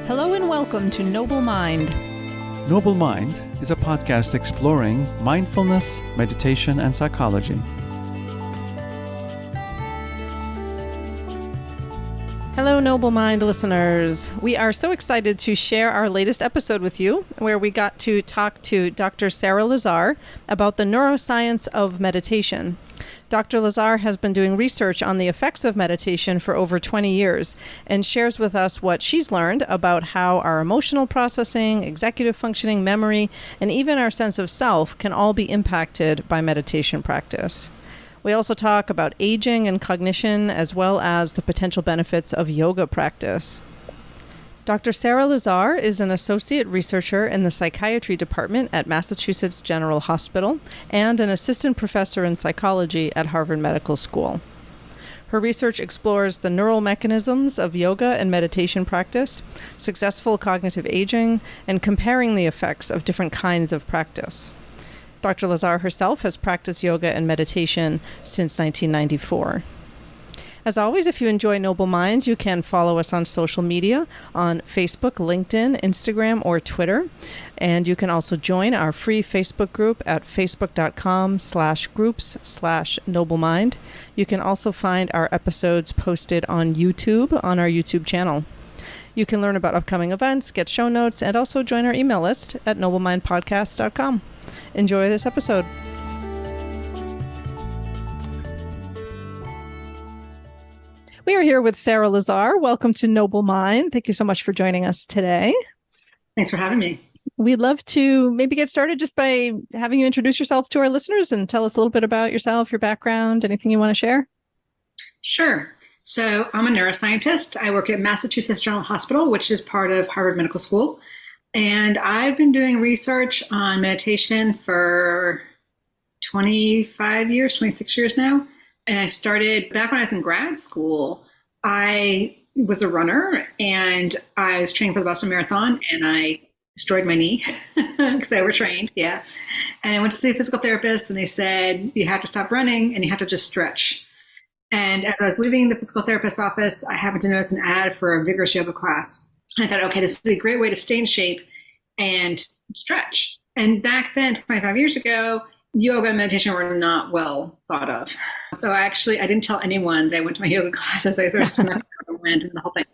Hello and welcome to Noble Mind. Noble Mind is a podcast exploring mindfulness, meditation, and psychology. Hello, Noble Mind listeners. We are so excited to share our latest episode with you, where we got to talk to Dr. Sara Lazar about the neuroscience of meditation. Dr. Lazar has been doing research on the effects of meditation for over 20 years and shares with us what she's learned about how our emotional processing, executive functioning, memory, and even our sense of self can all be impacted by meditation practice. We also talk about aging and cognition, as well as the potential benefits of yoga practice. Dr. Sara Lazar is an associate researcher in the Psychiatry Department at Massachusetts General Hospital and an assistant professor in psychology at Harvard Medical School. Her research explores the neural mechanisms of yoga and meditation practice, successful cognitive aging, and comparing the effects of different kinds of practice. Dr. Lazar herself has practiced yoga and meditation since 1994. As always, if you enjoy Noble Mind, you can follow us on social media on Facebook, LinkedIn, Instagram, or Twitter. And you can also join our free Facebook group at facebook.com/groups/NobleMind. You can also find our episodes posted on YouTube on our YouTube channel. You can learn about upcoming events, get show notes, and also join our email list at noblemindpodcast.com. Enjoy this episode. We are here with Sara Lazar. Welcome to Noble Mind. Thank you so much for joining us today. Thanks for having me. We'd love to maybe get started just by having you introduce yourself to our listeners and tell us a little bit about yourself, your background, anything you want to share. Sure. So I'm a neuroscientist. I work at Massachusetts General Hospital, which is part of Harvard Medical School. And I've been doing research on meditation for 25 years, 26 years now. And I started back when I was in grad school. I was a runner and I was training for the Boston Marathon and I destroyed my knee because I overtrained. Yeah. And I went to see a physical therapist and they said, you have to stop running and you have to just stretch. And as I was leaving the physical therapist's office, I happened to notice an ad for a vigorous yoga class. And I thought, okay, this is a great way to stay in shape and stretch. And back then, 25 years ago, yoga and meditation were not well thought of. So I didn't tell anyone that I went to my yoga classes. I sort of snuck out and went and the whole thing.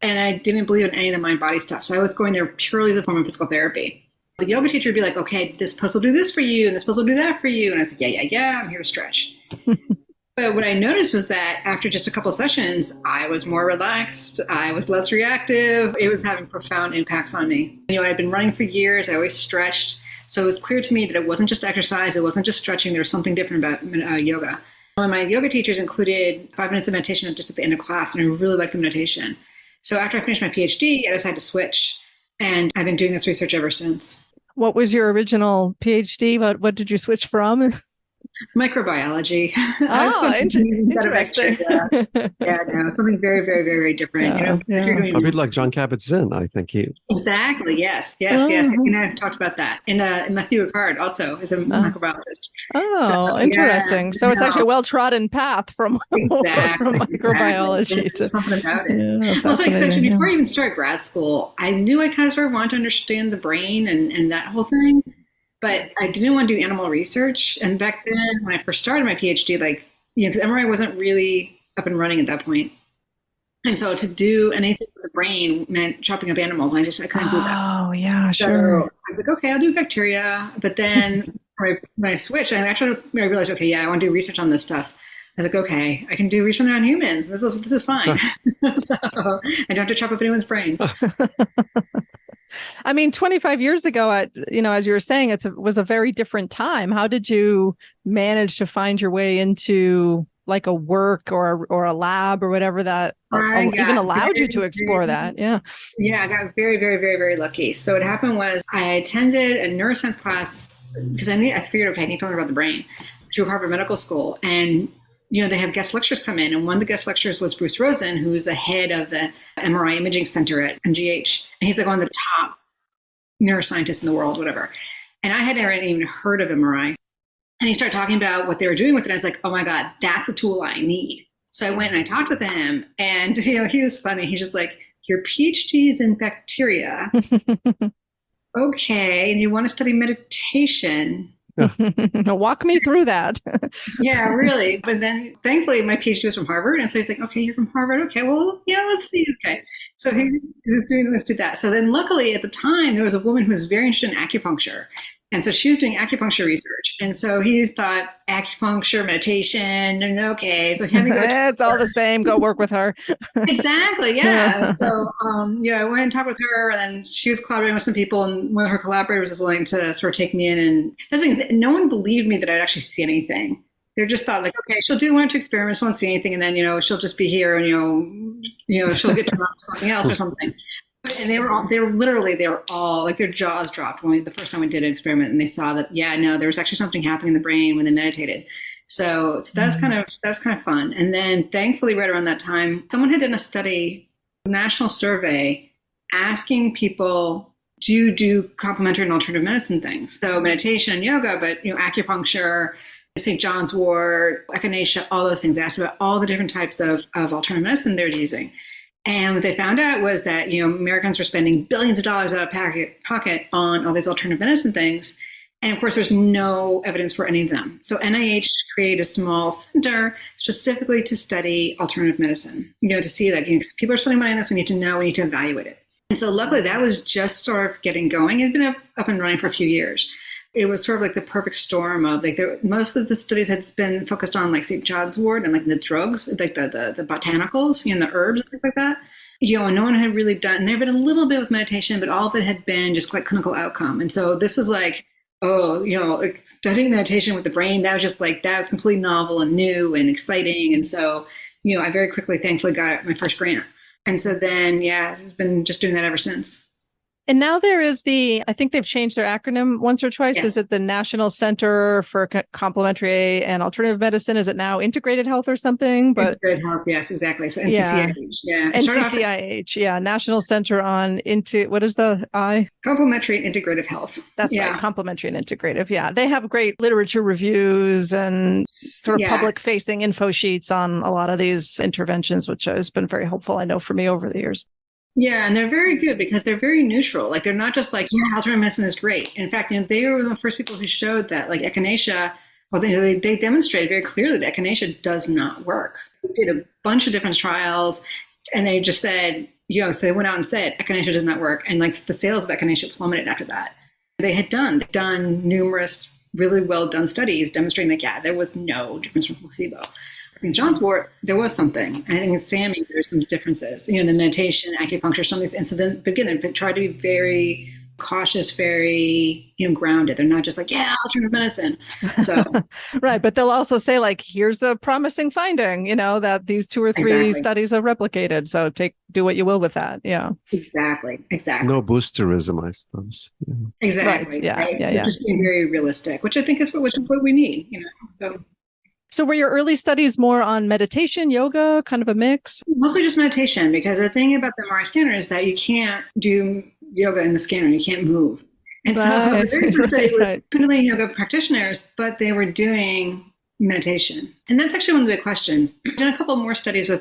And I didn't believe in any of the mind-body stuff. So I was going there purely as a form of physical therapy. The yoga teacher would be like, okay, this pose will do this for you, and this pose will do that for you. And I was like, yeah, I'm here to stretch. But what I noticed was that after just a couple of sessions, I was more relaxed. I was less reactive. It was having profound impacts on me. I'd been running for years. I always stretched. So it was clear to me that it wasn't just exercise. It wasn't just stretching. There was something different about yoga. And my yoga teachers included 5 minutes of meditation just at the end of class. And I really liked the meditation. So after I finished my PhD, I decided to switch. And I've been doing this research ever since. What was your original PhD? What did you switch from? Microbiology. Interesting. Something very, very, very different. A bit like John Kabat-Zinn, I think he. Exactly. Yes. And I've talked about that. And Matthew Ricard also is a microbiologist. Interesting. Yeah, so it's actually a well-trodden path from microbiology. To something about it. Also, before I even started grad school, I knew I kind of sort of wanted to understand the brain and that whole thing. But I didn't want to do animal research. And back then, when I first started my PhD, because MRI wasn't really up and running at that point. And so to do anything with the brain meant chopping up animals. And I couldn't do that. Oh, yeah, so sure. I was like, okay, I'll do bacteria. But then when I switched, I realized, okay, I want to do research on this stuff. I was like, okay, I can do research on humans. This is fine. So I don't have to chop up anyone's brains. 25 years ago, as you were saying, it was a very different time. How did you manage to find your way into like a work or a lab or whatever that even allowed you to explore that? Yeah. Yeah, I got very, very, very, very lucky. So what happened was I attended a neuroscience class because I figured, okay, I need to learn about the brain through Harvard Medical School. And they have guest lectures come in. And one of the guest lectures was Bruce Rosen, who's the head of the MRI Imaging Center at MGH. And he's like one of the top neuroscientists in the world, whatever. And I had never even heard of MRI. And he started talking about what they were doing with it. I was like, oh my God, that's the tool I need. So I went and I talked with him and, he was funny. He your PhD is in bacteria. Okay. And you want to study meditation. Walk me through that. Yeah, really. But then thankfully my PhD was from Harvard. And so he's like, okay, you're from Harvard. Okay, well, yeah, let's see. Okay. So he was doing this, do that. So then luckily at the time, there was a woman who was very interested in acupuncture. And so she was doing acupuncture research. And so he thought acupuncture, meditation, and okay. So he had me go it's all the same. Go work with her. Exactly. Yeah. So, I went and talked with her, and then she was collaborating with some people, and one of her collaborators was willing to sort of take me in. And the thing is, no one believed me that I'd actually see anything. They just thought like, okay, she'll do one or two experiments, she won't see anything. And then, she'll just be here and, she'll get to something else or something. And they were all like, their jaws dropped when the first time we did an experiment, and they saw that, yeah, no, there was actually something happening in the brain when they meditated. So that's kind of fun. And then thankfully, right around that time, someone had done a study, a national survey, asking people to do complementary and alternative medicine things. So meditation and yoga, but acupuncture, St. John's wort, echinacea, all those things. They asked about all the different types of alternative medicine they're using. And what they found out was that, Americans were spending billions of dollars out of pocket on all these alternative medicine things. And of course, there's no evidence for any of them. So NIH created a small center specifically to study alternative medicine, to see that people are spending money on this. We need to know, we need to evaluate it. And so luckily that was just sort of getting going. It had been up and running for a few years. It was sort of like the perfect storm of most of the studies had been focused on like St. John's wort and like the drugs, like the botanicals, the herbs and things like that. And no one had really done, and there had been a little bit with meditation, but all of it had been just like clinical outcome. And so this was like, like studying meditation with the brain, that was completely novel and new and exciting. And so, I very quickly, thankfully, got my first grant. And so then, it's been just doing that ever since. And now there is I think they've changed their acronym once or twice. Yeah. Is it the National Center for Complementary and Alternative Medicine? Is it now Integrated Health or something? But Integrated Health, yes, exactly. So NCCIH, yeah. NCCIH, National Center on what is the I? Complementary and Integrative Health. That's right, complementary and integrative. Yeah, they have great literature reviews and sort of public-facing info sheets on a lot of these interventions, which has been very helpful, I know, for me over the years. Yeah, and they're very good because they're very neutral. Like, they're not just like, alternative medicine is great. In fact, they were the first people who showed that, like, echinacea, they demonstrated very clearly that echinacea does not work. They did a bunch of different trials, and they just said, so they went out and said, echinacea does not work. And, like, the sales of echinacea plummeted after that. They had done numerous really well done studies demonstrating that, there was no difference from placebo. St. John's wort, there was something. And I think in SAMI, there's some differences, the meditation, acupuncture, some of these. And so then, again, they tried to be very cautious, very, grounded. They're not just like, alternative medicine. So right. But they'll also say, like, here's a promising finding, that these 2 or 3 studies have replicated. So do what you will with that. Yeah. Exactly. No boosterism, I suppose. Yeah. Exactly. Right. Yeah. Right? Yeah. Just being very realistic, which I think is what we need, So were your early studies more on meditation, yoga, kind of a mix? Mostly just meditation, because the thing about the MRI scanner is that you can't do yoga in the scanner. You can't move. And so the very first study was Kundalini yoga practitioners, but they were doing meditation. And that's actually one of the big questions. I've done a couple more studies with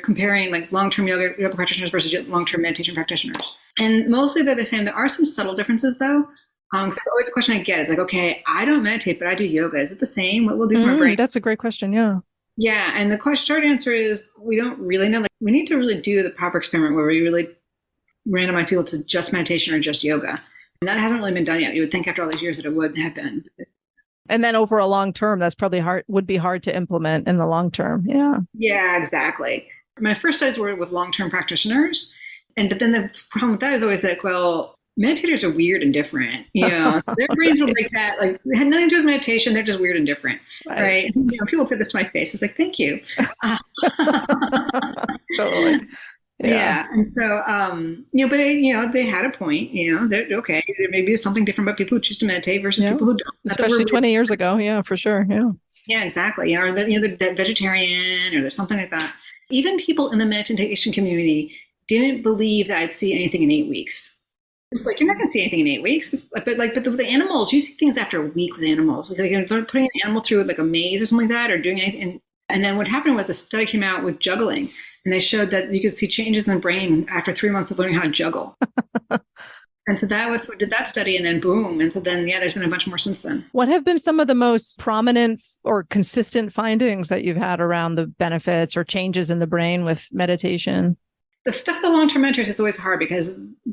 comparing like long-term yoga practitioners versus long-term meditation practitioners. And mostly they're the same. There are some subtle differences though. It's always a question I get. It's like, okay, I don't meditate, but I do yoga. Is it the same? What will do for my brain? That's a great question. Yeah. Yeah. And the short answer is we don't really know. Like, we need to really do the proper experiment where we really randomize people to just meditation or just yoga. And that hasn't really been done yet. You would think after all these years that it would have been. And then over a long term, that's probably would be hard to implement in the long term. Yeah. Yeah, exactly. My first studies were with long-term practitioners. But then the problem with that is always that, meditators are weird and different, so their brains are like that. Like, they had nothing to do with meditation. They're just weird and different, right? People say this to my face. It's like, thank you. Totally. Yeah. And so, but they had a point. They're okay. There may be something different about people who choose to meditate versus people who don't. Especially 20 years ago. Yeah, for sure. Yeah. Yeah, exactly. Or they're vegetarian, or there's something like that. Even people in the meditation community didn't believe that I'd see anything in 8 weeks. It's like, you're not going to see anything in 8 weeks. But with the animals, you see things after a week with animals. Like, they're putting an animal through like a maze or something like that, or doing anything. And then what happened was a study came out with juggling. And they showed that you could see changes in the brain after 3 months of learning how to juggle. And so that was, we did that study, and then boom. And so then, yeah, there's been a bunch more since then. What have been some of the most prominent or consistent findings that you've had around the benefits or changes in the brain with meditation? The stuff with the long-term mentors is always hard because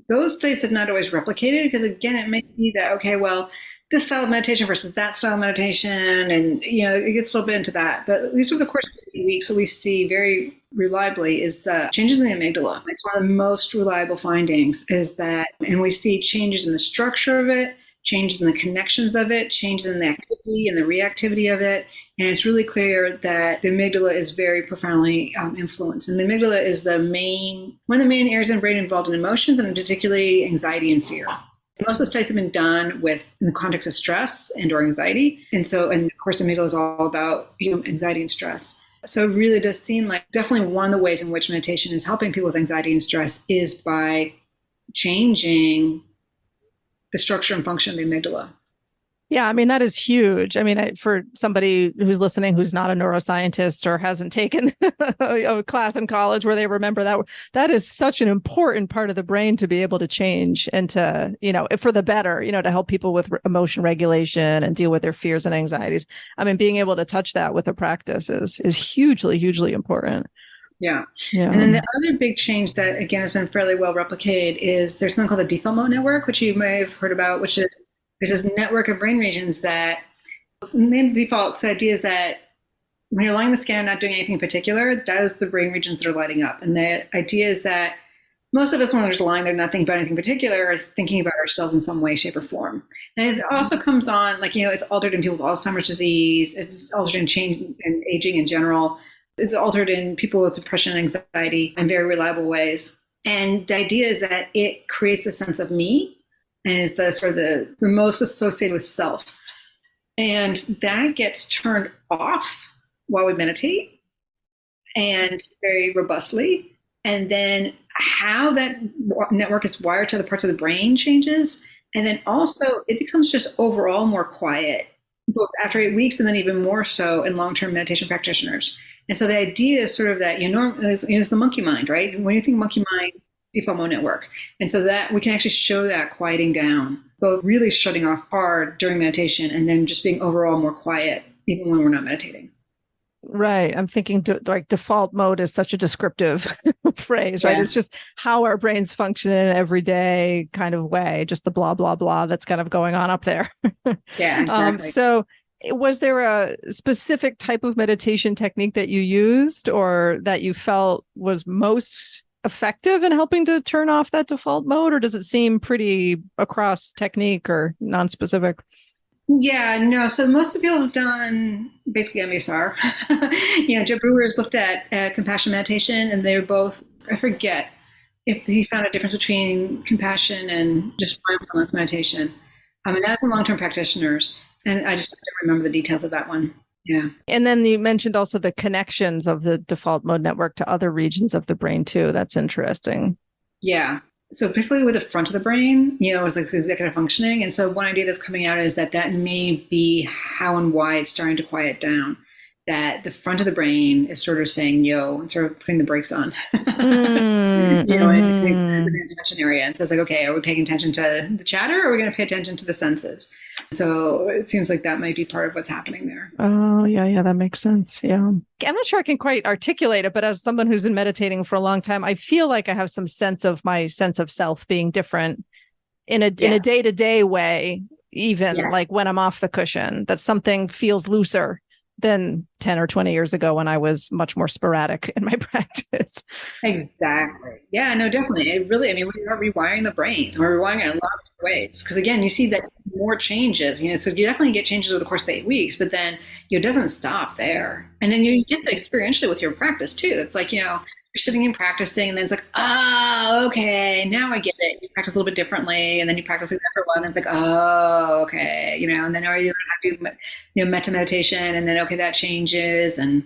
those studies have not always replicated, because again, it may be that, okay, well, this style of meditation versus that style of meditation, and it gets a little bit into that. But at least over the course of 8 weeks, what we see very reliably is the changes in the amygdala. It's one of the most reliable findings is that, and we see changes in the structure of it, changes in the connections of it, changes in the activity and the reactivity of it. And it's really clear that the amygdala is very profoundly influenced. And the amygdala is one of the main areas in the brain involved in emotions, and particularly anxiety and fear. Most of the studies have been done in the context of stress and or anxiety. And of course, the amygdala is all about anxiety and stress. So it really does seem like definitely one of the ways in which meditation is helping people with anxiety and stress is by changing the structure and function of the amygdala. Yeah, I mean, that is huge. I mean, for somebody who's listening who's not a neuroscientist or hasn't taken a class in college where they remember that is such an important part of the brain to be able to change and to, for the better, to help people with emotion regulation and deal with their fears and anxieties. I mean, being able to touch that with a practice is hugely, hugely important. Yeah. And then the other big change that, again, has been fairly well replicated is there's something called the default mode network, which you may have heard about, which is there's this network of brain regions that, the name default, the idea is that when you're lying in the scanner not doing anything in particular, those are the brain regions that are lighting up. And the idea is that most of us, when we're just lying there not thinking about anything particular, are thinking about ourselves in some way, shape, or form. And it also comes on, it's altered in people with Alzheimer's disease, it's altered in change and aging in general, it's altered in people with depression and anxiety in very reliable ways. And the idea is that it creates a sense of me, and is the sort of the most associated with self. And that gets turned off while we meditate, and very robustly. And then how that network is wired to the parts of the brain changes. And then also it becomes just overall more quiet, both after 8 weeks and then even more so in long-term meditation practitioners. And so the idea is sort of that, it's the monkey mind, right? When you think monkey mind, default mode network. And so that we can actually show that quieting down, both really shutting off hard during meditation and then just being overall more quiet, even when we're not meditating. Right. I'm thinking default mode is such a descriptive phrase, right? Yeah. It's just how our brains function in an everyday kind of way, just the blah, blah, blah that's kind of going on up there. Yeah, exactly. So was there a specific type of meditation technique that you used or that you felt was most effective in helping to turn off that default mode, or does it seem pretty across technique or non-specific? Yeah, no. So most of the people have done basically MBSR. Joe Brewer's looked at compassion meditation, and they were both, I forget if he found a difference between compassion and just mindfulness meditation. And that's in long-term practitioners. And I just don't remember the details of that one. Yeah. And then you mentioned also the connections of the default mode network to other regions of the brain too. That's interesting. Yeah. So particularly with the front of the brain, it's like executive functioning. And so one idea that's coming out is that may be how and why it's starting to quiet down. That the front of the brain is sort of saying, yo, and sort of putting the brakes on, in the attention area. And so it's like, okay, are we paying attention to the chatter or are we going to pay attention to the senses? So it seems like that might be part of what's happening there. Oh, yeah, that makes sense. Yeah. I'm not sure I can quite articulate it, but as someone who's been meditating for a long time, I feel like I have some sense of my sense of self being different in a day-to-day way, even like when I'm off the cushion, that something feels looser than 10 or 20 years ago when I was much more sporadic in my practice. Exactly. Yeah, no, definitely. We are rewiring the brains. We're rewiring it in a lot of ways. Because again, you see that more changes, so you definitely get changes over the course of the 8 weeks, but then it doesn't stop there. And then you get that experientially with your practice too. It's like, you're sitting and practicing, and then it's like, oh, okay, now I get it. You practice a little bit differently, and then you practice like that for a while, and then it's like, oh, okay, and then you have to do, metta meditation, and then okay, that changes, and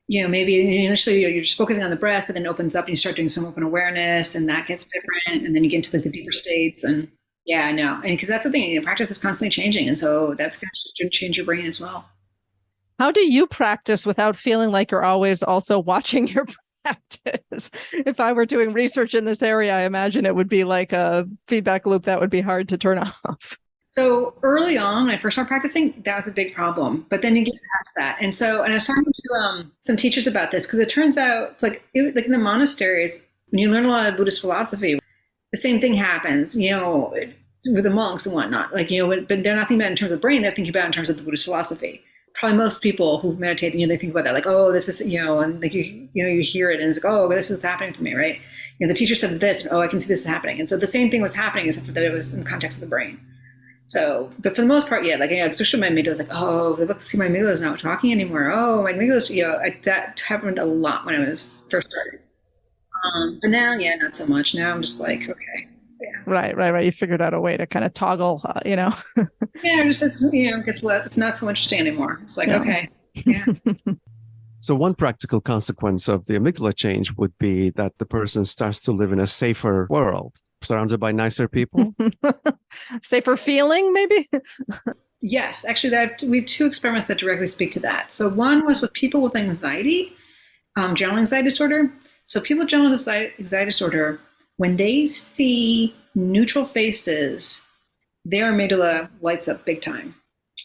maybe initially you're just focusing on the breath, but then it opens up, and you start doing some open awareness, and that gets different, and then you get into like the deeper states, and yeah, no, and because that's the thing, practice is constantly changing, and so that's going to change your brain as well. How do you practice without feeling like you're always also watching your practice. If I were doing research in this area, I imagine it would be like a feedback loop that would be hard to turn off. So early on, when I first started practicing, that was a big problem. But then you get past that. And I was talking to some teachers about this, because it turns out it's like in the monasteries, when you learn a lot of Buddhist philosophy, the same thing happens, with the monks and whatnot. But they're not thinking about it in terms of the brain, they're thinking about it in terms of the Buddhist philosophy. Probably most people who meditate, they think about that, like, oh, this is, and like you hear it and it's like, oh, this is happening to me, right? The teacher said this, and, oh, I can see this happening. And so the same thing was happening, except for that it was in the context of the brain. So, but for the most part, especially my amygdala is like, oh, see, my amygdala is not talking anymore. Oh, my amygdala is, that happened a lot when I was first started. But now, not so much. Now I'm just like, okay. Yeah. Right. You figured out a way to kind of toggle, Yeah, it's not so interesting anymore. It's like, okay. Yeah. So one practical consequence of the amygdala change would be that the person starts to live in a safer world, surrounded by nicer people. Safer feeling, maybe? Yes, actually, we have two experiments that directly speak to that. So one was with people with anxiety, general anxiety disorder. So people with general anxiety disorder, when they see neutral faces, their amygdala lights up big time,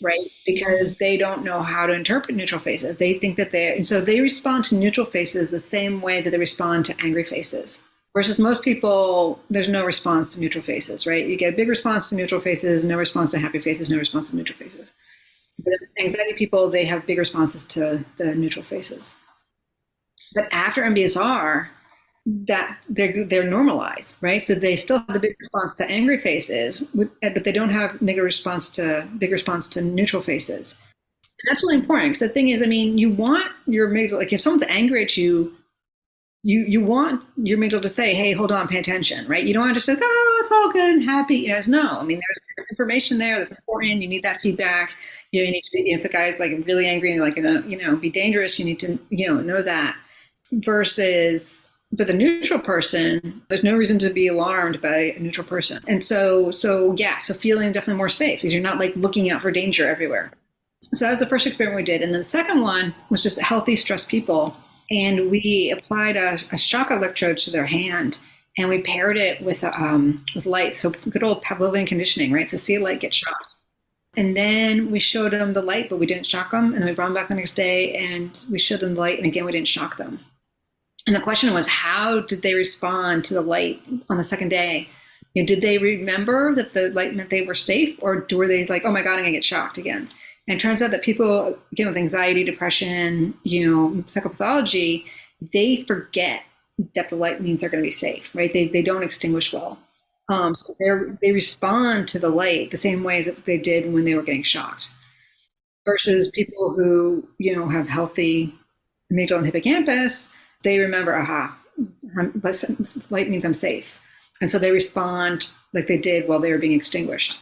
right? Because they don't know how to interpret neutral faces. They think that so they respond to neutral faces the same way that they respond to angry faces. Versus most people, there's no response to neutral faces, right? You get a big response to neutral faces, no response to happy faces, no response to neutral faces. But anxiety people, they have big responses to the neutral faces. But after MBSR, that they're normalized, right? So they still have the big response to angry faces, but they don't have big response to neutral faces. And that's really important, because the thing is, you want your amygdala, like if someone's angry at you, you want your amygdala to say, hey, hold on, pay attention, right? You don't want to just be like, oh, it's all good and happy. No, there's information there that's important. You need that feedback. You need to be, if the guy's like really angry and like, be dangerous, you need to, know that. Versus, but the neutral person, there's no reason to be alarmed by a neutral person. And so feeling definitely more safe, because you're not like looking out for danger everywhere. So that was the first experiment we did. And then the second one was just healthy, stressed people. And we applied a shock electrode to their hand, and we paired it with light. So good old Pavlovian conditioning, right? So see a light get shocked. And then we showed them the light, but we didn't shock them. And then we brought them back the next day and we showed them the light. And again, we didn't shock them. And the question was, how did they respond to the light on the second day? Did they remember that the light meant they were safe, or were they like, oh my God, I'm gonna get shocked again? And it turns out that people, again, with anxiety, depression, psychopathology, they forget that the light means they're going to be safe, right? They don't extinguish well. So they respond to the light the same way that they did when they were getting shocked. Versus people who, have healthy amygdala and hippocampus, they remember, light means I'm safe. And so they respond like they did while they were being extinguished.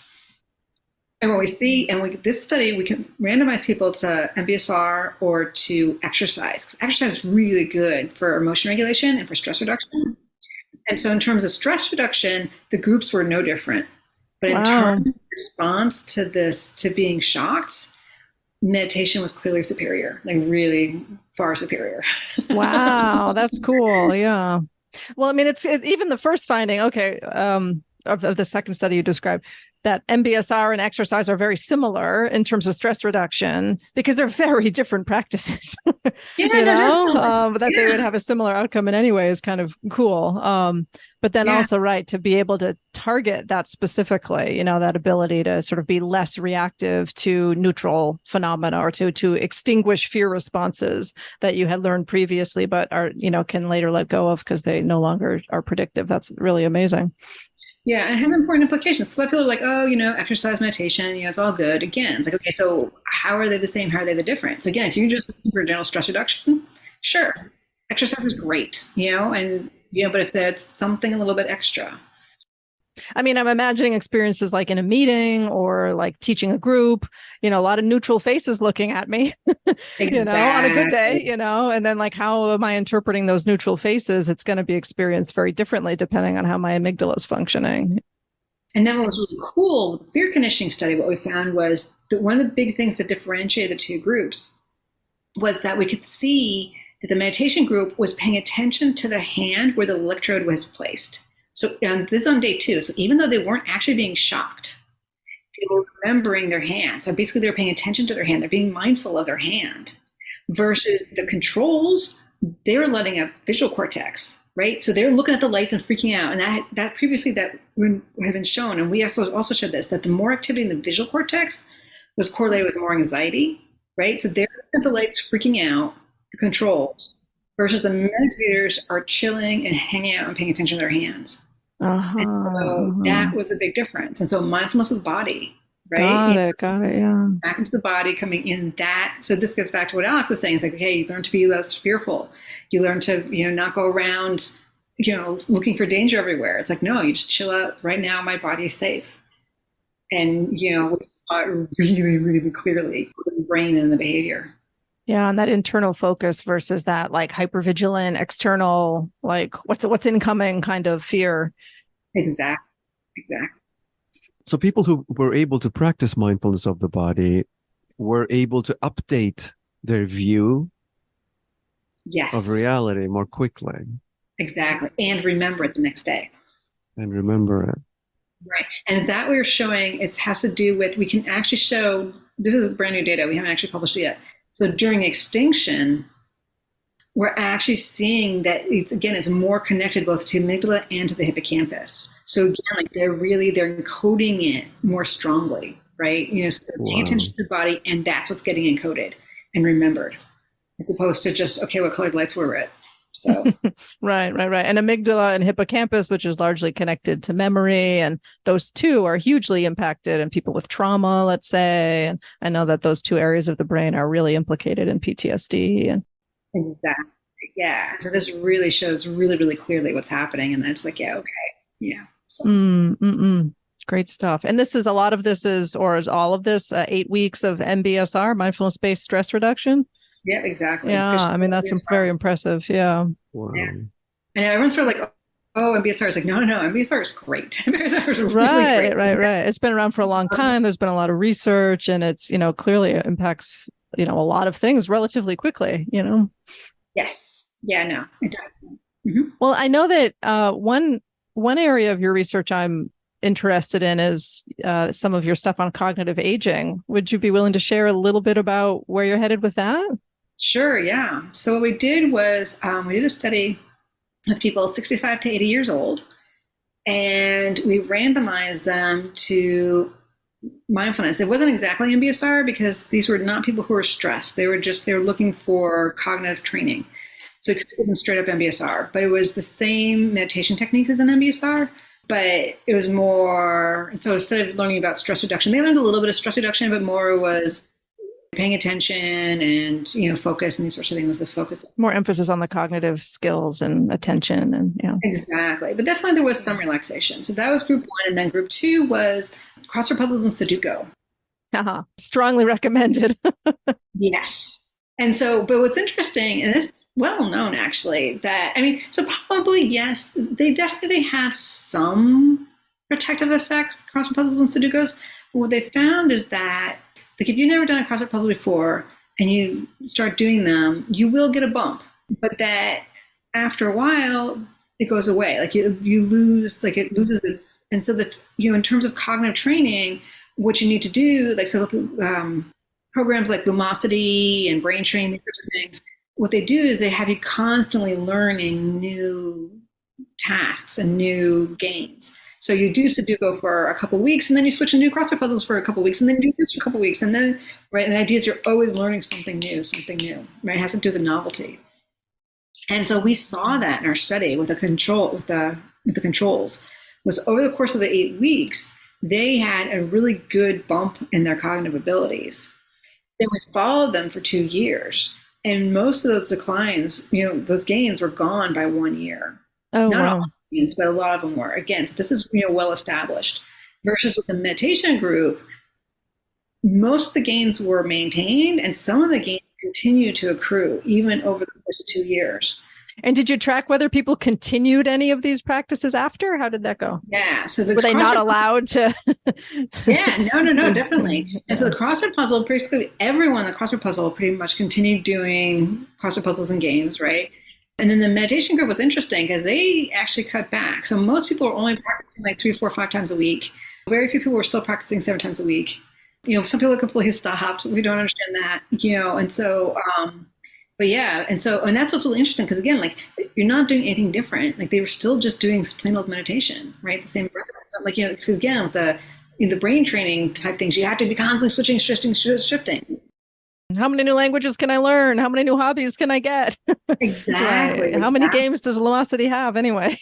And what we see, this study, we can randomize people to MBSR or to exercise, because exercise is really good for emotion regulation and for stress reduction. And so in terms of stress reduction, the groups were no different. But in terms of response to being shocked, meditation was clearly superior, like really far superior. Wow, that's cool. Yeah. Well, it's even the first finding, of the second study you described, that MBSR and exercise are very similar in terms of stress reduction, because they're very different practices. But that they would have a similar outcome in any way is kind of cool. But then also, right, to be able to target that specifically, that ability to sort of be less reactive to neutral phenomena, or to extinguish fear responses that you had learned previously, but are, can later let go of because they no longer are predictive. That's really amazing. Yeah, and it has important implications. Because a lot of people are like, oh, exercise, meditation, it's all good. Again, it's like, okay, so how are they the same? How are they the different? So again, if you're just looking for general stress reduction, sure, exercise is great, but if that's something a little bit extra. I'm imagining experiences like in a meeting or like teaching a group, a lot of neutral faces looking at me, Exactly. On a good day, and then like, how am I interpreting those neutral faces? It's going to be experienced very differently depending on how my amygdala is functioning. And then what was really cool with the fear conditioning study, what we found was that one of the big things that differentiated the two groups was that we could see The meditation group was paying attention to the hand where the electrode was placed. So this is on day 2. So even though they weren't actually being shocked, they were remembering their hand. So basically they were paying attention to their hand. They're being mindful of their hand. Versus the controls, they were letting up visual cortex, right? So they're looking at the lights and freaking out. And that previously that had been shown, and we also showed this, that the more activity in the visual cortex was correlated with more anxiety, right? So they're looking at the lights freaking out, the controls, versus the meditators are chilling and hanging out and paying attention to their hands. And so that was a big difference. And so mindfulness of the body, right? Got it, yeah. Back into the body, coming in that. So this gets back to what Alex was saying. It's like, okay, you learn to be less fearful. You learn to, not go around, looking for danger everywhere. It's like, no, you just chill out. Right now, my body is safe. And, we saw it really, really clearly with the brain and the behavior. Yeah, and that internal focus versus that like hypervigilant external, like what's incoming kind of fear. Exactly. So people who were able to practice mindfulness of the body were able to update their view of reality more quickly. Exactly. And remember it the next day. And remember it. Right. And that we're showing, it has to do with, we can actually show, this is brand new data, we haven't actually published it yet. So during extinction, we're actually seeing that it's more connected both to amygdala and to the hippocampus. So again, like they're encoding it more strongly, right? So they're paying attention to the body, and that's what's getting encoded and remembered, as opposed to just, okay, what colored lights were it? So right. And amygdala and hippocampus, which is largely connected to memory, and those two are hugely impacted in people with trauma, let's say. And I know that those two areas of the brain are really implicated in PTSD. And exactly, yeah. So this really shows really, really clearly what's happening, and then it's like, yeah, okay, yeah. So. Great stuff. And this is a lot of this is, or is all of this 8 weeks of MBSR, mindfulness-based stress reduction? Yeah, exactly. Yeah, I mean, that's very impressive. Yeah. Wow. Yeah. And everyone's sort of like, oh, MBSR is like, no, MBSR is great. MBSR is really right, great. Right. It's been around for a long time. There's been a lot of research, and it's, clearly it impacts, a lot of things relatively quickly, Yes. Yeah, no, it does. Mm-hmm. Well, I know that one area of your research I'm interested in is some of your stuff on cognitive aging. Would you be willing to share a little bit about where you're headed with that? Sure, yeah. So what we did was we did a study with people 65 to 80 years old, and we randomized them to mindfulness. It wasn't exactly MBSR because these were not people who were stressed. They were looking for cognitive training. So we could give them straight up MBSR, but it was the same meditation techniques as an MBSR, but it was more, so instead of learning about stress reduction, they learned a little bit of stress reduction, but more was paying attention and, focus and these sorts of things was the focus. More emphasis on the cognitive skills and attention and Exactly. But definitely there was some relaxation. So that was group 1. And then group 2 was crossword puzzles and Sudoku. Strongly recommended. Yes. And so, but what's interesting, and this is well known actually, so probably, yes, they definitely have some protective effects, crossword puzzles and Sudokus. But what they found is that, like, if you've never done a crossword puzzle before and you start doing them, you will get a bump, but that after a while, it goes away. Like you lose, like it loses its, and so that, in terms of cognitive training, what you need to do, like, so programs like Lumosity and Brain Train, these sorts of things, what they do is they have you constantly learning new tasks and new games. So you do Sudoku for a couple of weeks, and then you switch into crossword puzzles for a couple of weeks, and then do this for a couple of weeks, and then, right, and the idea is you're always learning something new, right? It has to do with the novelty. And so we saw that in our study with the controls, was over the course of the 8 weeks, they had a really good bump in their cognitive abilities. Then we followed them for 2 years, and most of those declines, those gains were gone by 1 year. Oh, Not wow. all gains, but a lot of them were. Again, so this is well established. Versus with the meditation group, most of the gains were maintained, and some of the gains continue to accrue even over the course of 2 years. And did you track whether people continued any of these practices after? How did that go? Yeah. So were they not allowed to? Yeah, no, definitely. And so the crossword puzzle, basically everyone in the crossword puzzle pretty much continued doing crossword puzzles and games, right? And then the meditation group was interesting because they actually cut back. So most people were only practicing like 3, 4, 5 times a week. Very few people were still practicing 7 times a week. Some people completely stopped. We don't understand that, and so, but yeah. And that's what's really interesting because again, like you're not doing anything different. Like they were still just doing plain old meditation, right? The same breath. Like, because again, with the brain training type things, you have to be constantly switching, shifting. How many new languages can I learn? How many new hobbies can I get? Exactly. Right. How many games does Lumosity have anyway?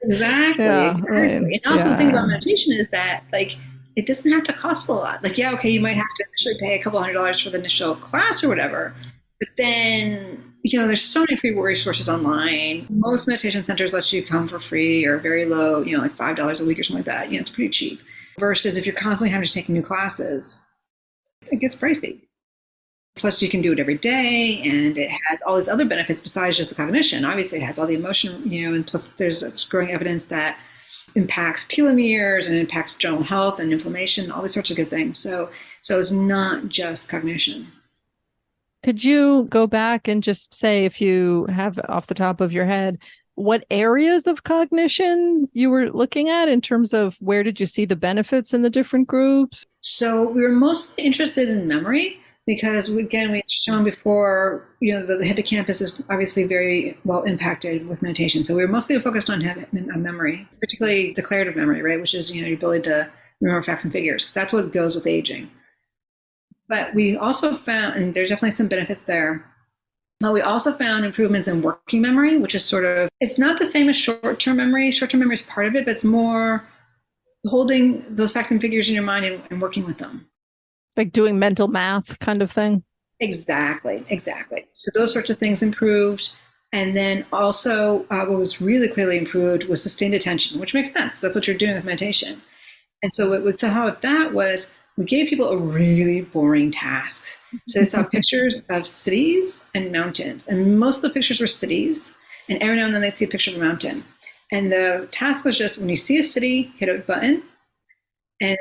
Exactly. Yeah, exactly. right. And also the thing about meditation is that like it doesn't have to cost a lot. Like, yeah, okay, you might have to actually pay a couple $100s for the initial class or whatever. But then, there's so many free resources online. Most meditation centers let you come for free or very low, like $5 a week or something like that. It's pretty cheap. Versus if you're constantly having to take new classes, it gets pricey. Plus, you can do it every day, and it has all these other benefits besides just the cognition. Obviously, it has all the emotion, and plus there's growing evidence that impacts telomeres and impacts general health and inflammation, all these sorts of good things. So it's not just cognition. Could you go back and just say, if you have off the top of your head, what areas of cognition you were looking at in terms of where did you see the benefits in the different groups? So we were mostly interested in memory because, again, we've shown before, the hippocampus is obviously very well impacted with meditation. So we were mostly focused on memory, particularly declarative memory, right? Which is, your ability to remember facts and figures, because that's what goes with aging. But we also found, and there's definitely some benefits there, but we also found improvements in working memory, which is it's not the same as short-term memory. Short-term memory is part of it, but it's more holding those facts and figures in your mind and working with them. Like doing mental math kind of thing? Exactly. So those sorts of things improved. And then also what was really clearly improved was sustained attention, which makes sense because that's what you're doing with meditation. And so how that was, we gave people a really boring task. So they saw pictures of cities and mountains. And most of the pictures were cities. And every now and then they'd see a picture of a mountain. And the task was just, when you see a city, hit a button. And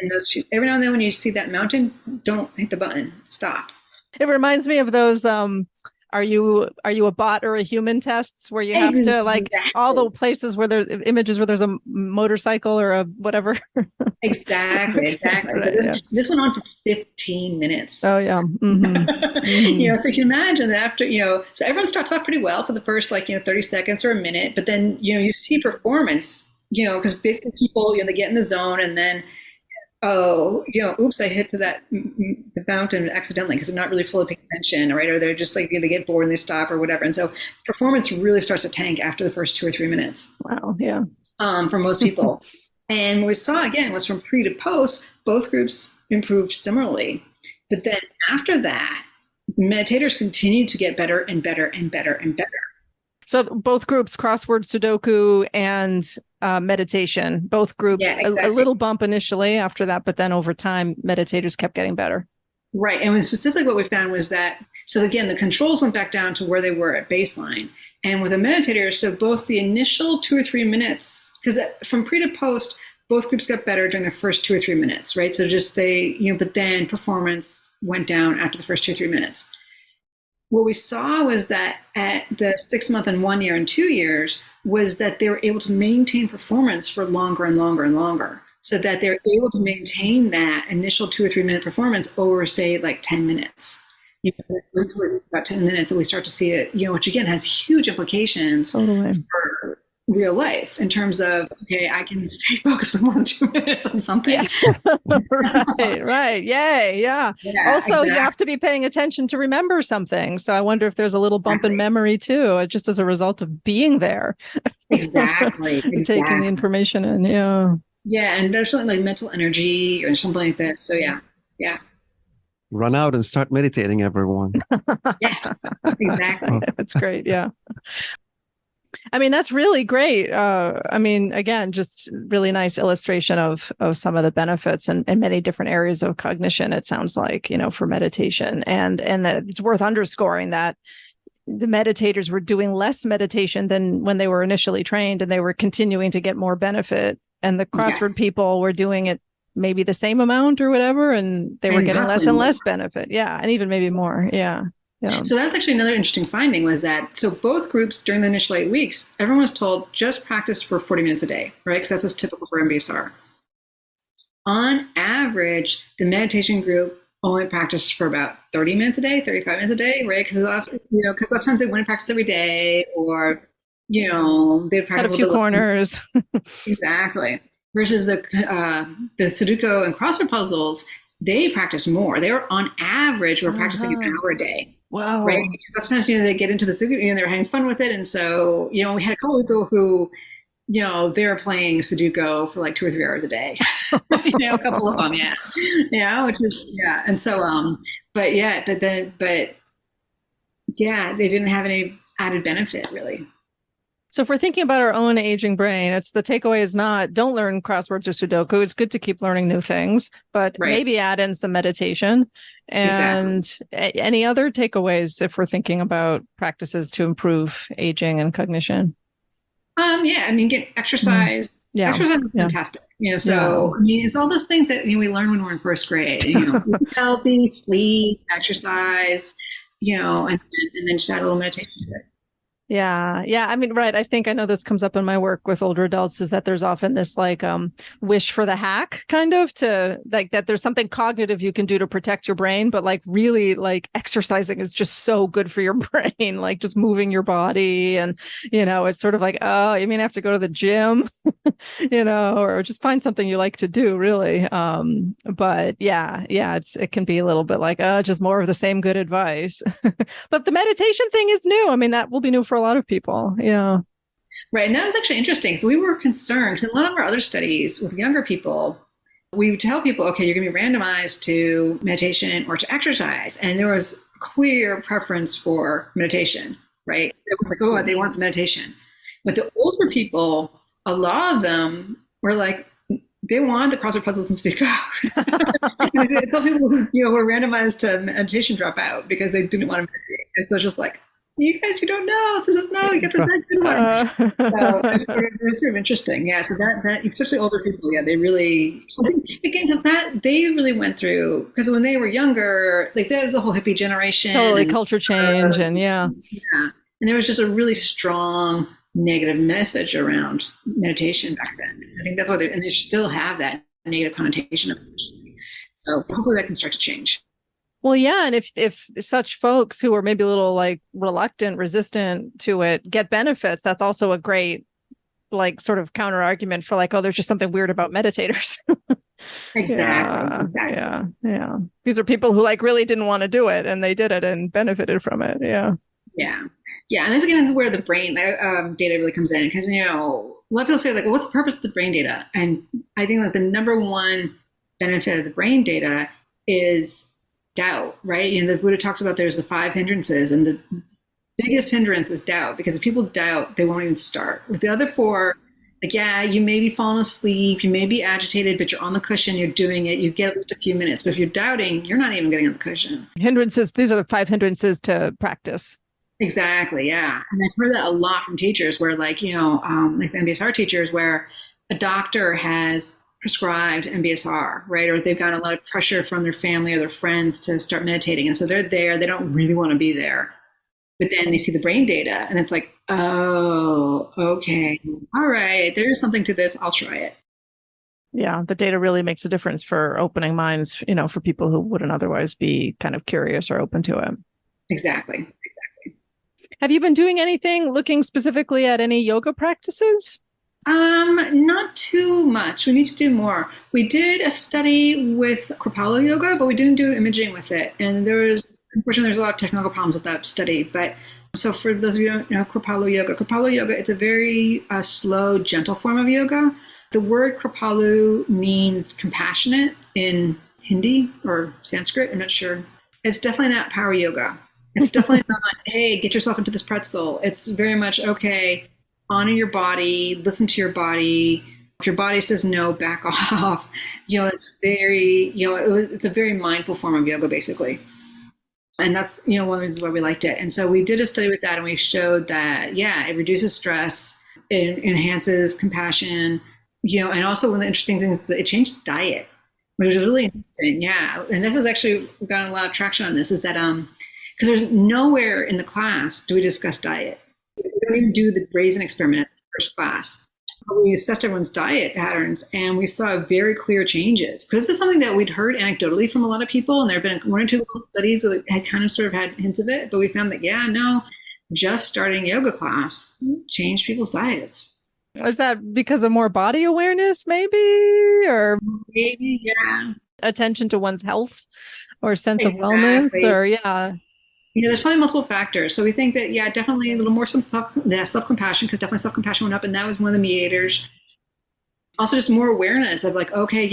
every now and then when you see that mountain, don't hit the button, stop. It reminds me of those, are you a bot or a human tests where you have to like all the places where there's images where there's a motorcycle or a whatever. Exactly. Right, this went on for 15 minutes. Oh yeah. Mm-hmm. Mm-hmm. So you can imagine that after, so everyone starts off pretty well for the first 30 seconds or a minute, but then, you see performance, because basically people, they get in the zone and then, oops, I hit the mountain accidentally because they're not really fully paying attention, right? Or they're just they get bored and they stop or whatever. And so performance really starts to tank after the first 2 or 3 minutes. Wow, yeah. For most people. And what we saw, again, was from pre to post, both groups improved similarly. But then after that, meditators continued to get better and better and better and better. So both groups, crossword, Sudoku, and meditation, both groups, yeah, exactly. a little bump initially after that, but then over time, meditators kept getting better. Right. And specifically what we found was that, so again, the controls went back down to where they were at baseline. And with the meditators, so both the initial 2 or 3 minutes, because from pre to post, both groups got better during the first 2 or 3 minutes, right? So just but then performance went down after the first 2 or 3 minutes. What we saw was that at the 6 month and 1 year and 2 years was that they were able to maintain performance for longer and longer and longer, so that they're able to maintain that initial 2 or 3 minute performance over, say, 10 minutes. About 10 minutes, and we start to see it, which again has huge implications for real life in terms of, okay, I can stay focused for more than 2 minutes on something. Yeah. right. Yay. Yeah. Also, exactly. You have to be paying attention to remember something. So I wonder if there's a little bump in memory too, just as a result of being there. Exactly. Taking the information in. Yeah. Yeah. And there's something like mental energy or something like this. So yeah. Run out and start meditating, everyone. Yes, exactly. That's great. Yeah. I mean, that's really great. Again, just really nice illustration of some of the benefits and many different areas of cognition, it sounds like, for meditation. And it's worth underscoring that the meditators were doing less meditation than when they were initially trained, and they were continuing to get more benefit. And the crossword people were doing it maybe the same amount or whatever, and they were getting less and less benefit. Yeah. And even maybe more. Yeah. Yeah. So that's actually another interesting finding, was that, so both groups during the initial 8 weeks, everyone was told just practice for 40 minutes a day, right? Because that's what's typical for MBSR. On average, the meditation group only practiced for about 30 minutes a day, 35 minutes a day, right? Because because a lot of times they wouldn't practice every day, or they'd practice a few corners. Exactly. Versus the Sudoku and crossword puzzles, they practice more. They were on average, we're practicing an hour a day. Wow. Right. Because sometimes they get into the Sudoku and they're having fun with it, and so we had a couple of people who, they were playing Sudoku for like 2 or 3 hours a day. A couple of them, which is and so but they didn't have any added benefit really. So if we're thinking about our own aging brain, it's the takeaway is not don't learn crosswords or Sudoku. It's good to keep learning new things, but maybe add in some meditation. And any other takeaways if we're thinking about practices to improve aging and cognition? Get exercise. Exercise is fantastic. It's all those things that we learn when we're in first grade. Healthy, sleep, exercise, and then just add a little meditation to it. Yeah. I think I know this comes up in my work with older adults, is that there's often this wish for the hack kind of to that there's something cognitive you can do to protect your brain, but really exercising is just so good for your brain, just moving your body. And, it's sort of you mean I have to go to the gym, or just find something you like to do really. But it can be a little bit just more of the same good advice. But the meditation thing is new. That will be new for a lot of people. Yeah. Right. And that was actually interesting. So we were concerned because in a lot of our other studies with younger people, we would tell people, okay, you're going to be randomized to meditation or to exercise. And there was clear preference for meditation, right? They were they want the meditation. But the older people, a lot of them were they wanted the crossword puzzles and Sudoku. Some people who were randomized to meditation drop out because they didn't want to meditate. And so it's just you guys, you don't know. You get the good one. So it's sort of interesting. Yeah. So that especially older people, they really, again, because they really went through, because when they were younger, there was a whole hippie generation. Totally culture change and yeah. And there was just a really strong negative message around meditation back then. I think that's why they still have that negative connotation. So hopefully that can start to change. Well, yeah. And if such folks who are maybe a little reluctant, resistant to it get benefits, that's also a great sort of counter argument for there's just something weird about meditators. Exactly. Yeah. These are people who really didn't want to do it and they did it and benefited from it. Yeah. Yeah. And this again is where the brain data really comes in, because, a lot of people say what's the purpose of the brain data? And I think the number one benefit of the brain data is doubt, right? The Buddha talks about there's the 5 hindrances, and the biggest hindrance is doubt, because if people doubt, they won't even start. With the other 4, you may be falling asleep, you may be agitated, but you're on the cushion, you're doing it, you get at least a few minutes. But if you're doubting, you're not even getting on the cushion. Hindrances, these are the 5 hindrances to practice. Exactly, yeah. And I've heard that a lot from teachers where MBSR teachers, where a doctor has prescribed MBSR, right? Or they've gotten a lot of pressure from their family or their friends to start meditating. And so they're there, they don't really want to be there. But then they see the brain data and it's oh, okay. All right. There's something to this. I'll try it. Yeah. The data really makes a difference for opening minds, for people who wouldn't otherwise be kind of curious or open to it. Exactly. Have you been doing anything looking specifically at any yoga practices? Not too much. We need to do more. We did a study with Kripalu yoga, but we didn't do imaging with it. And unfortunately, there's a lot of technical problems with that study. But so for those of you who don't know Kripalu yoga, it's a very slow, gentle form of yoga. The word Kripalu means compassionate in Hindi or Sanskrit. I'm not sure. It's definitely not power yoga. It's definitely not, hey, get yourself into this pretzel. It's very much, okay, honor your body, listen to your body. If your body says no, back off. It's very, it's a very mindful form of yoga, basically. And that's, one of the reasons why we liked it. And so we did a study with that, and we showed that, it reduces stress, it enhances compassion, and also one of the interesting things is that it changes diet, which is really interesting. Yeah. And this was actually, we got a lot of traction on this, is that, because there's nowhere in the class do we discuss diet. We don't even do the raisin experiment in the first class. We assessed everyone's diet patterns, and we saw very clear changes. Because this is something that we'd heard anecdotally from a lot of people, and there have been one or two little studies that had kind of sort of had hints of it, but we found that, just starting yoga class changed people's diets. Is that because of more body awareness, maybe? Or maybe, yeah. Attention to one's health or sense of wellness, or there's probably multiple factors. So we think that, definitely a little more self-compassion, because definitely self-compassion went up, and that was one of the mediators. Also, just more awareness of like, okay,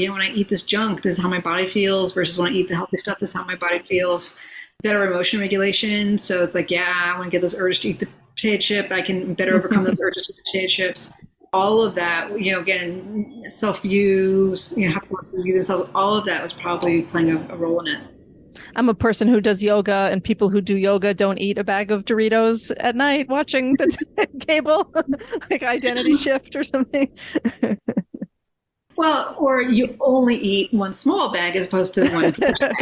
when I eat this junk, this is how my body feels, versus when I eat the healthy stuff, this is how my body feels. Better emotion regulation. So it's like, I want to get those urges to eat the potato chip. I can better overcome those urges to eat the potato chips. All of that, again, self-views, how people view themselves, all of that was probably playing a role in it. I'm a person who does yoga, and people who do yoga don't eat a bag of Doritos at night watching the cable, like identity shift or something. Well, or you only eat one small bag as opposed to one.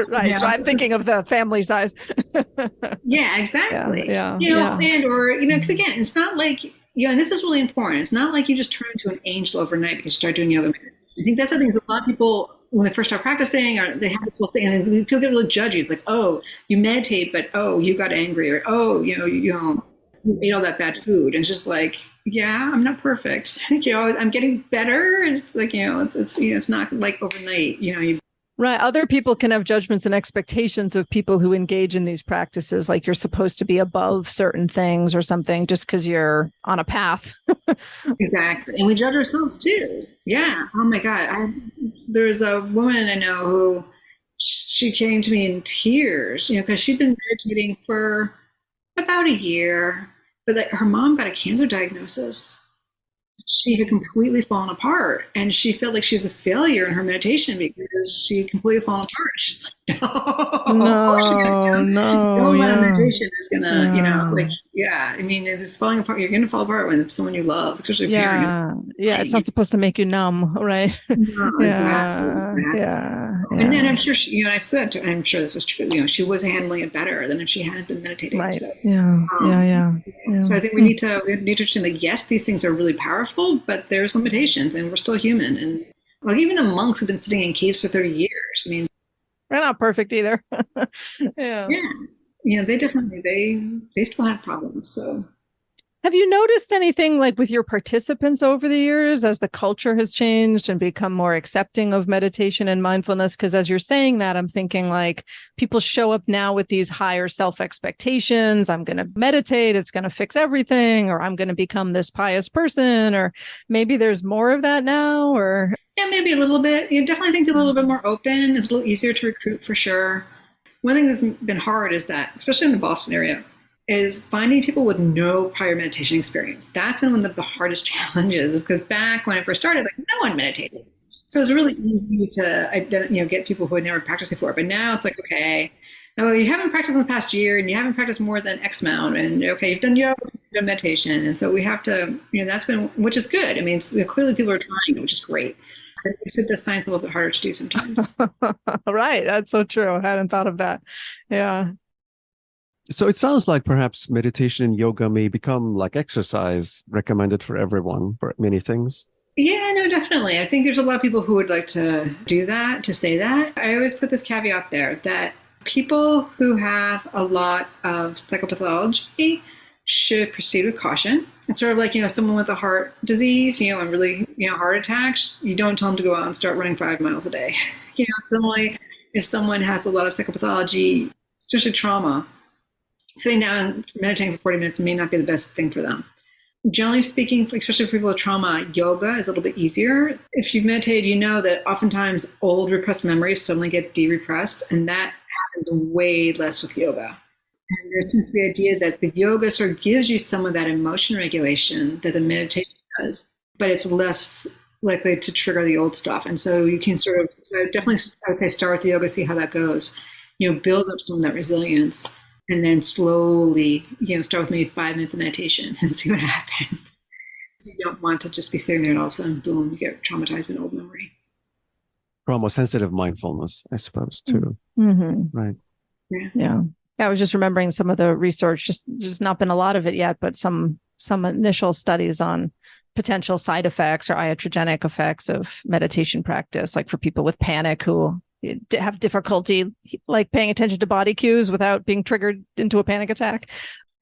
Right. So I'm thinking of the family size. Yeah, exactly. Yeah. And or, because again, it's not like, and this is really important. It's not like you just turn into an angel overnight because you start doing yoga. I think that's the thing, is a lot of people, when they first start practicing, or they have this whole thing, and then people get really judgy. It's like, oh, you meditate, but you got angry, or you ate all that bad food, and it's just like, I'm not perfect. I'm getting better. And it's like, it's not like overnight. Right. Other people can have judgments and expectations of people who engage in these practices, like you're supposed to be above certain things or something just because you're on a path. Exactly. And we judge ourselves too. Yeah. Oh my God. There's a woman I know who, she came to me in tears, because she'd been meditating for about a year, but her mom got a cancer diagnosis. She had completely fallen apart, and she felt like she was a failure in her meditation because she had completely fallen apart. She's like, no meditation is gonna, I mean, it's falling apart. You're gonna fall apart when someone you love, especially a parent. Yeah, it's not supposed to make you numb, right? No, exactly. And then I'm sure I'm sure this was true. She was handling it better than if she hadn't been meditating. Right. So, So I think we need to understand that, yes, these things are really powerful, but there's limitations, and we're still human. And like, even the monks have been sitting in caves for 30 years. I mean, we're not perfect either. They definitely, they still have problems. So have you noticed anything like with your participants over the years as the culture has changed and become more accepting of meditation and mindfulness? Because as you're saying that, I'm thinking like people show up now with these higher self-expectations. I'm going to meditate. It's going to fix everything, or I'm going to become this pious person, or maybe there's more of that now, or. Yeah, maybe a little bit. You definitely think people are a little bit more open. It's a little easier to recruit for sure. One thing that's been hard is that, especially in the Boston area, is finding people with no prior meditation experience. That's been one of the hardest challenges, is because back when I first started, like, no one meditated. So it was really easy to get people who had never practiced before. But now it's like, okay, no, you haven't practiced in the past year, and you haven't practiced more than X amount, and okay, you've done yoga, you've done meditation. And so we have to, that's been, which is good. I mean, clearly people are trying, which is great. I said the science a little bit harder to do sometimes. Right. That's so true. I hadn't thought of that. Yeah. So it sounds like perhaps meditation and yoga may become like exercise, recommended for everyone for many things. Yeah, no, definitely. I think there's a lot of people who would like to do that, to say that. I always put this caveat there that people who have a lot of psychopathology should proceed with caution. It's sort of like, someone with a heart disease, and really, heart attacks, you don't tell them to go out and start running 5 miles a day. Similarly, if someone has a lot of psychopathology, especially trauma, sitting down and meditating for 40 minutes may not be the best thing for them. Generally speaking, especially for people with trauma, yoga is a little bit easier. If you've meditated, you know that oftentimes old repressed memories suddenly get de-repressed, and that happens way less with yoga. And there seems to be the idea that the yoga sort of gives you some of that emotion regulation that the meditation does, but it's less likely to trigger the old stuff. And so you can I would say start with the yoga, see how that goes. build up some of that resilience, and then slowly, start with maybe 5 minutes of meditation and see what happens. You don't want to just be sitting there and all of a sudden, boom, you get traumatized with an old memory. Trauma-sensitive mindfulness, I suppose, too. Mm-hmm. Right. Yeah. I was just remembering some of the research. Just there's not been a lot of it yet, but some initial studies on potential side effects or iatrogenic effects of meditation practice, like for people with panic who have difficulty like paying attention to body cues without being triggered into a panic attack.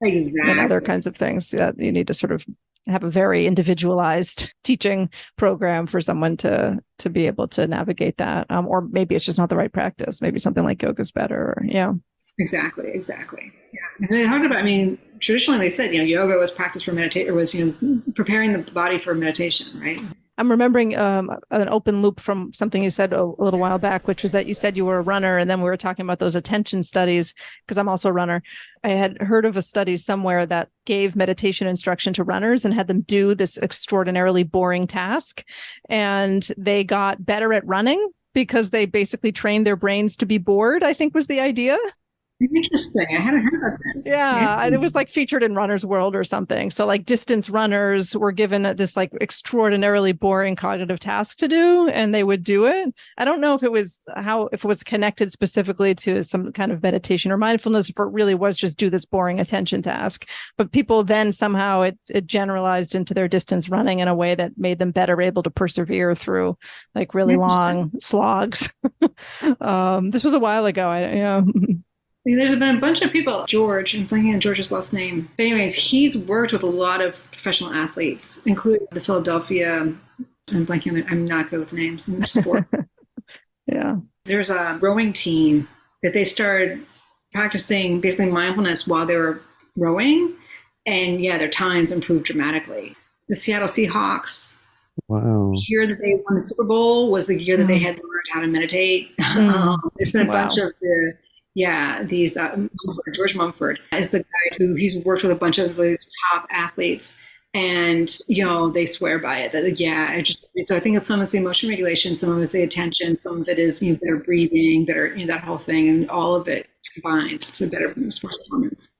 Exactly. And other kinds of things. Yeah, you need to sort of have a very individualized teaching program for someone to be able to navigate that. Or maybe it's just not the right practice. Maybe something like yoga is better. Yeah. Exactly. Yeah. And they talked about, traditionally they said, yoga was practice for meditation, or was, preparing the body for meditation, right? I'm remembering an open loop from something you said a little while back, which was that you said you were a runner, and then we were talking about those attention studies, because I'm also a runner. I had heard of a study somewhere that gave meditation instruction to runners and had them do this extraordinarily boring task, and they got better at running because they basically trained their brains to be bored, I think was the idea. Interesting. I hadn't heard about this. Yeah. And it was like featured in Runner's World or something. So like distance runners were given this like extraordinarily boring cognitive task to do, and they would do it. I don't know if it was connected specifically to some kind of meditation or mindfulness, if it really was just do this boring attention task. But people then somehow it generalized into their distance running in a way that made them better able to persevere through like really long slogs. This was a while ago. There's been a bunch of people, George, I'm blanking on George's last name. But anyways, he's worked with a lot of professional athletes, including the Philadelphia, I'm blanking on I'm not good with names in sports. Yeah. There's a rowing team that they started practicing basically mindfulness while they were rowing. And their times improved dramatically. The Seattle Seahawks, wow. The year that they won the Super Bowl was the year that they had learned how to meditate. There's been a bunch of these George Mumford is the guy who he's worked with a bunch of these top athletes, and they swear by it. So I think it's some of it's the emotion regulation, some of it's the attention, some of it is better breathing, better that whole thing, and all of it combines to better sports performance.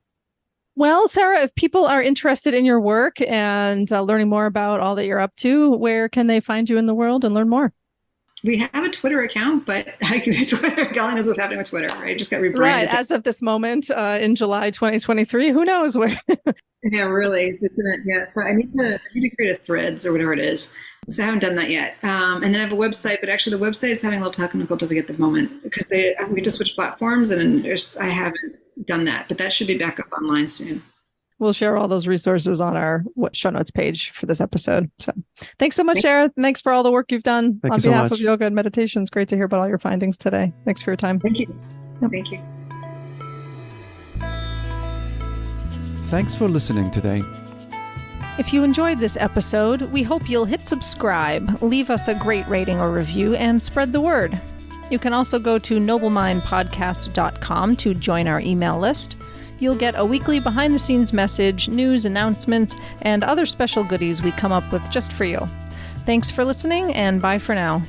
Well, Sara, if people are interested in your work and learning more about all that you're up to, where can they find you in the world and learn more? We have a Twitter account, but Golly knows what's happening with Twitter, right? It just got rebranded. Right. As of this moment in July 2023, who knows where? Yeah, really. So I need to create a Threads or whatever it is. So I haven't done that yet. And then I have a website, but actually the website is having a little technical difficulty at the moment because we just switched platforms, and I haven't done that, but that should be back up online soon. We'll share all those resources on our show notes page for this episode. So thanks so much, Sara. Thanks for all the work you've done on behalf of yoga and meditation. It's great to hear about all your findings today. Thanks for your time. Thank you. Yep. Thank you. Thanks for listening today. If you enjoyed this episode, we hope you'll hit subscribe, leave us a great rating or review, and spread the word. You can also go to noblemindpodcast.com to join our email list. You'll get a weekly behind-the-scenes message, news, announcements, and other special goodies we come up with just for you. Thanks for listening, and bye for now.